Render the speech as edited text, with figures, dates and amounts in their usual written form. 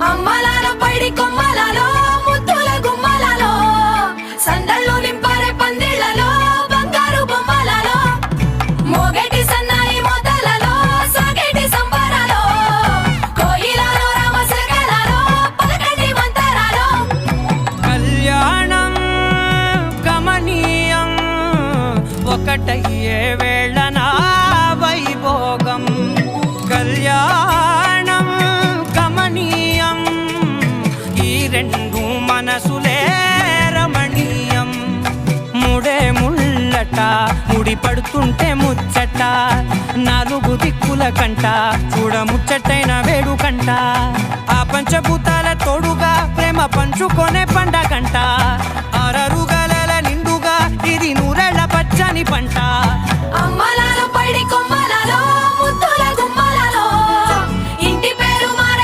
అమ్మలాలో పైడి కొమ్మలలో ముద్దుల గుమ్మలలో సందళ్ళు నింపారే పందిళ్లలో బంగారు బొమ్మలలో మోగేటి సన్నాయి మోతలలో సాగేటి సంబరాలో కోయిలలో రామశకలలో పలకటి మంతరాలో కళ్యాణం గమనీయం ఒకటయ్యే వేళనా వైభోగం కళ్యాణం గమనీయం ఈ రెండు మనసులే రమణీయం ముడే ముళ్ళట ముడి పడుతుంటే ముచ్చట నాలుగు దిక్కుల కంట చూడ ముచ్చటైన వేడుకంట ఆ పంచభూతాల తోడుగా ప్రేమ పంచుకొనే పండగంట ఆరరుగల నిండుగా ఇది నూరెళ్ళ పచ్చని పంట